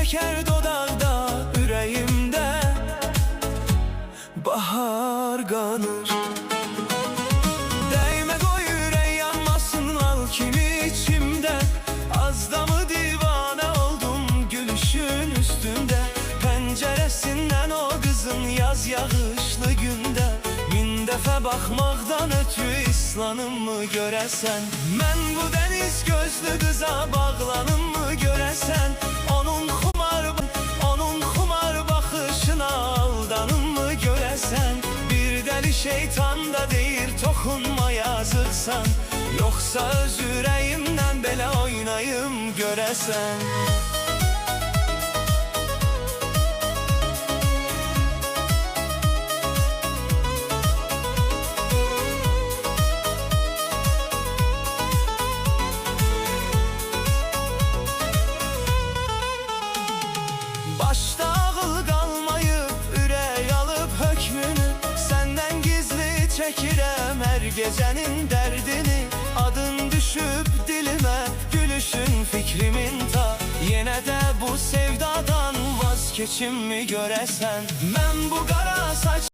şeker dodakda, yüreğimde bahar kanır. Değme koy yüreği yanmasın, al kimi içimde. Az da mı divane oldum gülüşün üstünde. Penceresinden o kızın yaz yağışlı günde. Bin defa bakmaktan ötü islanım mı göresen? Ben bu deniz gözlü kıza bağlanım mı göresen? Onun kumar bakışına aldanım mı göresen? Bir deli şeytan da değil, dokunma yazıksan. Yoksa öz yüreğimden bele oynayım göresen. Başta ağıl kalmayıp ürey alıp hükmünü, senden gizli çekirem her gecenin derdini. Adın düşüp dilime, gülüşün fikrimin ta. Yine de bu sevdadan vazgeçim mi göresen? Ben bu kara saç